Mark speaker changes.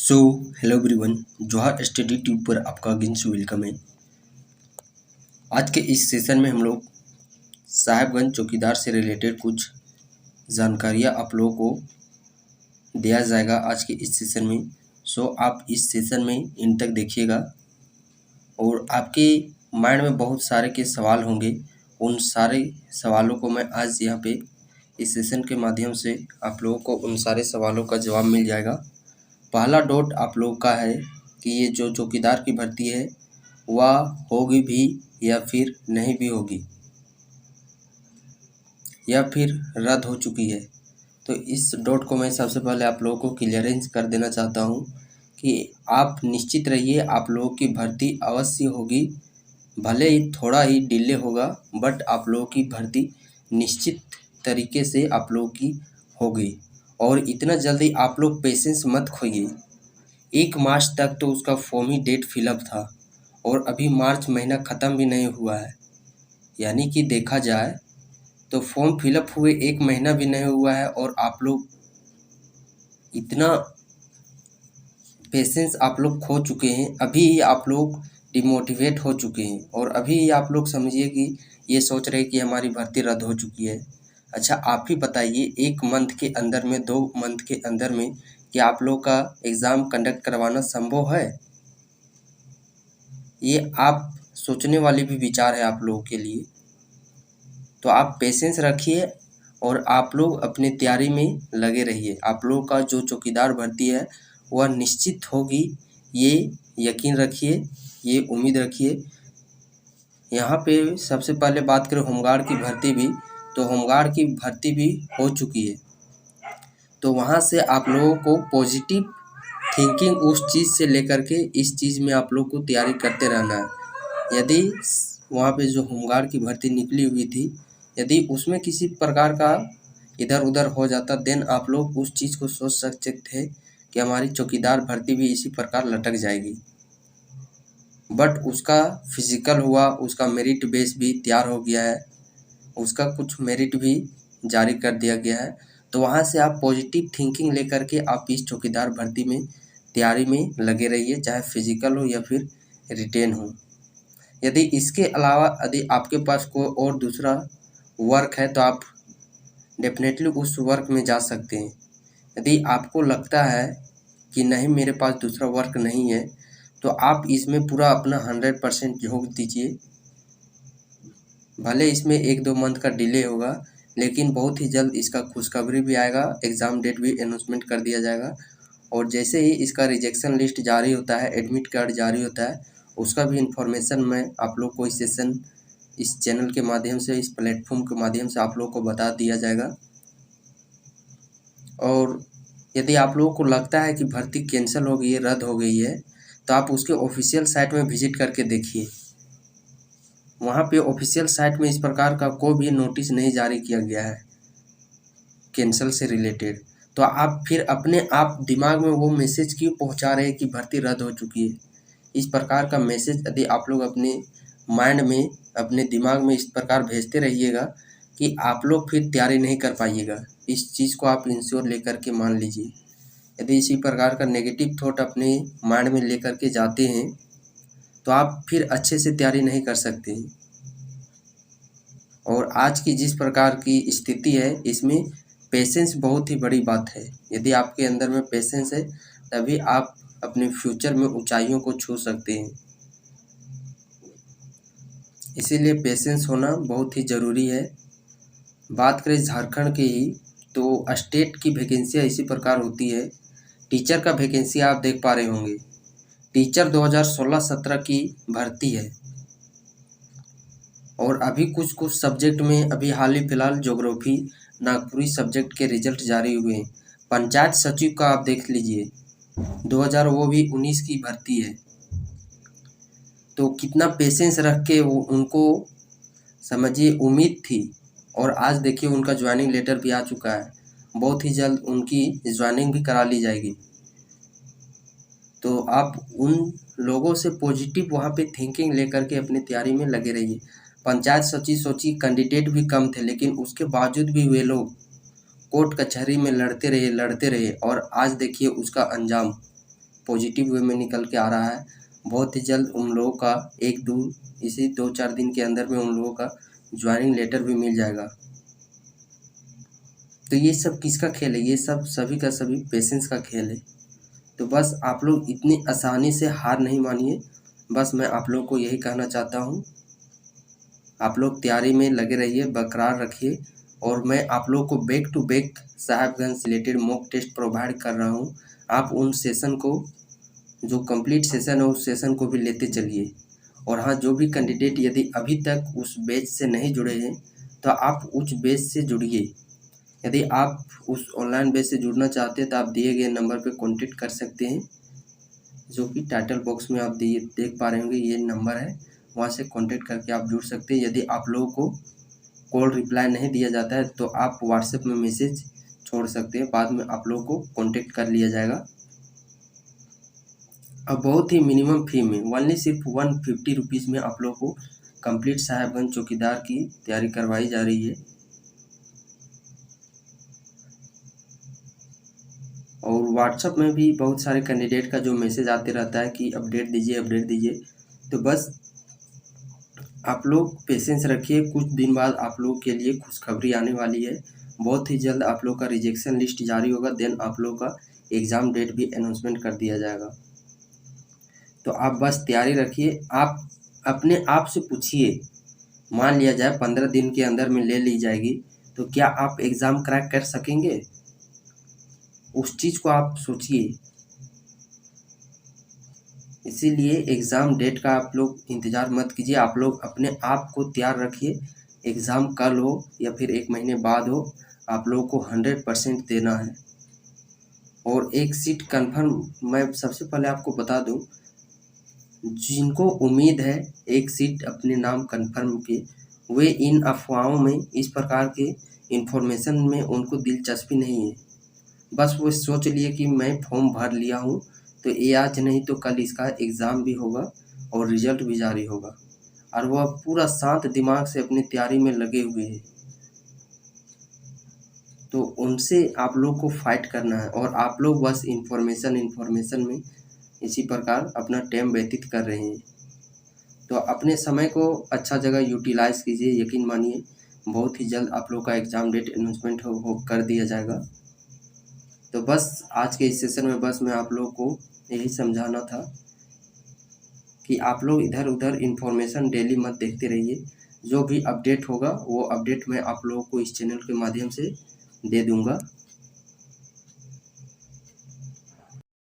Speaker 1: So hello everyone, जोहार study tube पर आपका अगेन से वेलकम है। आज के इस सेशन में हम लोग साहेबगंज चौकीदार से रिलेटेड कुछ जानकारियाँ आप लोगों को दिया जाएगा आज के इस सेशन में। सो आप इस सेशन में इन तक देखिएगा और आपके माइंड में बहुत सारे के सवाल होंगे। उन सारे सवालों को मैं आज यहाँ पे इस सेशन के माध्यम से आप लोगों को उन सारे सवालों का जवाब मिल जाएगा। पहला डाउट आप लोग का है कि ये जो चौकीदार की भर्ती है वह होगी भी या फिर नहीं भी होगी या फिर रद्द हो चुकी है। तो इस डाउट को मैं सबसे पहले आप लोगों को क्लियरेंस कर देना चाहता हूँ कि आप निश्चित रहिए, आप लोगों की भर्ती अवश्य होगी। भले ही थोड़ा ही डिले होगा बट आप लोगों की भर्ती निश्चित तरीके से आप लोगों की होगी। और इतना जल्दी आप लोग पेशेंस मत खोइए। 1 मार्च तक तो उसका फॉर्म ही डेट फिलअप था और अभी मार्च महीना ख़त्म भी नहीं हुआ है। यानी कि देखा जाए तो फॉर्म फिलअप हुए 1 महीना भी नहीं हुआ है और आप लोग इतना पेशेंस आप लोग खो चुके हैं। अभी ही आप लोग डिमोटिवेट हो चुके हैं और अभी ही आप लोग समझिए कि ये सोच रहे हैं कि हमारी भर्ती रद्द हो चुकी है। अच्छा, आप ही बताइए 1 मंथ के अंदर में, 2 मंथ के अंदर में क्या आप लोग का एग्ज़ाम कंडक्ट करवाना संभव है? ये आप सोचने वाली भी विचार है आप लोगों के लिए। तो आप पेशेंस रखिए और आप लोग अपनी तैयारी में लगे रहिए। आप लोगों का जो चौकीदार भर्ती है वह निश्चित होगी, ये यकीन रखिए, ये उम्मीद रखिए। यहाँ पे सबसे पहले बात करें होमगार्ड की भर्ती भी, तो होमगार्ड की भर्ती भी हो चुकी है। तो वहाँ से आप लोगों को पॉजिटिव थिंकिंग उस चीज़ से लेकर के इस चीज़ में आप लोग को तैयारी करते रहना है। यदि वहाँ पे जो होमगार्ड की भर्ती निकली हुई थी, यदि उसमें किसी प्रकार का इधर उधर हो जाता देन आप लोग उस चीज़ को सोच सकते थे कि हमारी चौकीदार भर्ती भी इसी प्रकार लटक जाएगी। बट उसका फिजिकल हुआ, उसका मेरिट बेस भी तैयार हो गया है, उसका कुछ मेरिट भी जारी कर दिया गया है। तो वहाँ से आप पॉजिटिव थिंकिंग लेकर के आप इस चौकीदार भर्ती में तैयारी में लगे रहिए, चाहे फिजिकल हो या फिर रिटेन हो। यदि इसके अलावा यदि आपके पास कोई और दूसरा वर्क है तो आप डेफिनेटली उस वर्क में जा सकते हैं। यदि आपको लगता है कि नहीं मेरे पास दूसरा वर्क नहीं है तो आप इसमें पूरा अपना 100% झोंक दीजिए। भले इसमें 1-2 मंथ का डिले होगा लेकिन बहुत ही जल्द इसका खुशखबरी भी आएगा, एग्ज़ाम डेट भी अनाउंसमेंट कर दिया जाएगा। और जैसे ही इसका रिजेक्शन लिस्ट जारी होता है, एडमिट कार्ड जारी होता है, उसका भी इन्फॉर्मेशन मैं आप लोग को इस सेशन, इस चैनल के माध्यम से, इस प्लेटफॉर्म के माध्यम से आप लोग को बता दिया जाएगा। और यदि आप लोगों को लगता है कि भर्ती कैंसिल हो गई है, रद्द हो गई है, तो आप उसके ऑफिशियल साइट में विजिट करके देखिए। वहाँ पे ऑफिशियल साइट में इस प्रकार का कोई भी नोटिस नहीं जारी किया गया है कैंसिल से रिलेटेड। तो आप फिर अपने आप दिमाग में वो मैसेज क्यों पहुँचा रहे हैं कि भर्ती रद्द हो चुकी है? इस प्रकार का मैसेज यदि आप लोग अपने माइंड में, अपने दिमाग में इस प्रकार भेजते रहिएगा कि आप लोग फिर तैयारी नहीं कर पाइएगा। इस चीज़ को आप इंश्योर लेकर के मान लीजिए। यदि इसी प्रकार का नेगेटिव थॉट अपने माइंड में लेकर के जाते हैं तो आप फिर अच्छे से तैयारी नहीं कर सकते हैं। और आज की जिस प्रकार की स्थिति है इसमें पेशेंस बहुत ही बड़ी बात है। यदि आपके अंदर में पेशेंस है तभी आप अपने फ्यूचर में ऊंचाइयों को छू सकते हैं। इसीलिए पेशेंस होना बहुत ही ज़रूरी है। बात करें झारखंड की ही तो स्टेट की वैकेंसियाँ इसी प्रकार होती है। टीचर का वैकेंसी आप देख पा रहे होंगे, टीचर 2016-17 की भर्ती है। और अभी कुछ सब्जेक्ट में अभी हाल ही फिलहाल ज्योग्राफी, नागपुरी सब्जेक्ट के रिजल्ट जारी हुए हैं। पंचायत सचिव का आप देख लीजिए 2019 की भर्ती है। तो कितना पेशेंस रख के वो उनको समझिए उम्मीद थी और आज देखिए उनका ज्वाइनिंग लेटर भी आ चुका है। बहुत ही जल्द उनकी ज्वाइनिंग भी करा ली जाएगी। तो आप उन लोगों से पॉजिटिव वहाँ पे थिंकिंग लेकर के अपनी तैयारी में लगे रहिए। पंचायत सचिव सोचिए, कैंडिडेट भी कम थे लेकिन उसके बावजूद भी वे लोग कोर्ट कचहरी में लड़ते रहे और आज देखिए उसका अंजाम। पॉजिटिव वे में निकल के आ रहा है। बहुत ही जल्द उन लोगों का इसी 2-4 दिन के अंदर में उन लोगों का ज्वाइनिंग लेटर भी मिल जाएगा। तो ये सब किसका खेल है? ये सब सभी का सभी पेशेंस का खेल है। तो बस आप लोग इतनी आसानी से हार नहीं मानिए। बस मैं आप लोग को यही कहना चाहता हूँ, आप लोग तैयारी में लगे रहिए, बरकरार रखिए। और मैं आप लोग को बैक टू बैक साहेबगंज से रिलेटेड मॉक टेस्ट प्रोवाइड कर रहा हूँ। आप उन सेशन को, जो कंप्लीट सेशन है, उस सेशन को भी लेते चलिए। और हाँ, जो भी कैंडिडेट यदि अभी तक उस बैच से नहीं जुड़े हैं तो आप उस बैच से जुड़िए। यदि आप उस ऑनलाइन बैच से जुड़ना चाहते हैं तो आप दिए गए नंबर पर कॉन्टेक्ट कर सकते हैं, जो कि टाइटल बॉक्स में आप देख पा रहे होंगे, ये नंबर है। वहाँ से कॉन्टेक्ट करके आप जुड़ सकते हैं। यदि आप लोगों को कॉल रिप्लाई नहीं दिया जाता है तो आप व्हाट्सएप में मैसेज छोड़ सकते हैं, बाद में आप लोगों को कॉन्टेक्ट कर लिया जाएगा। अब बहुत ही मिनिमम फी में, ओनली सिर्फ 150 रुपीज़ में आप लोगों को कंप्लीट साहेबगंज चौकीदार की तैयारी करवाई जा रही है। और व्हाट्सएप में भी बहुत सारे कैंडिडेट का जो मैसेज आते रहता है कि अपडेट दीजिए, अपडेट दीजिए। तो बस आप लोग पेशेंस रखिए, कुछ दिन बाद आप लोग के लिए खुशखबरी आने वाली है। बहुत ही जल्द आप लोग का रिजेक्शन लिस्ट जारी होगा, देन आप लोग का एग्ज़ाम डेट भी अनाउंसमेंट कर दिया जाएगा। तो आप बस तैयारी रखिए। आप अपने आप से पूछिए, मान लिया जाए 15 दिन के अंदर में ले ली जाएगी, तो क्या आप एग्ज़ाम क्रैक कर सकेंगे? उस चीज़ को आप सोचिए। इसीलिए एग्ज़ाम डेट का आप लोग इंतज़ार मत कीजिए, आप लोग अपने आप को तैयार रखिए। एग्ज़ाम कल हो या फिर 1 महीने बाद हो, आप लोगों को 100% देना है। और एक सीट कंफर्म मैं सबसे पहले आपको बता दूं, जिनको उम्मीद है एक सीट अपने नाम कंफर्म के, वे इन अफवाहों में, इस प्रकार के इन्फॉर्मेशन में उनको दिलचस्पी नहीं है। बस वो सोच लिए कि मैं फॉर्म भर लिया हूँ तो ये आज नहीं तो कल इसका एग्ज़ाम भी होगा और रिज़ल्ट भी जारी होगा, और वह पूरा शांत दिमाग से अपनी तैयारी में लगे हुए हैं। तो उनसे आप लोग को फाइट करना है और आप लोग बस इन्फॉर्मेशन में इसी प्रकार अपना टाइम व्यतीत कर रहे हैं। तो अपने समय को अच्छा जगह यूटिलाइज़ कीजिए। यकीन मानिए बहुत ही जल्द आप लोग का एग्ज़ाम डेट अनाउंसमेंट हो कर दिया जाएगा। तो बस आज के इस सेशन में बस मैं आप लोगों को यही समझाना था कि आप लोग इधर उधर इन्फॉर्मेशन डेली मत देखते रहिए। जो भी अपडेट होगा वो अपडेट मैं आप लोगों को इस चैनल के माध्यम से दे दूँगा।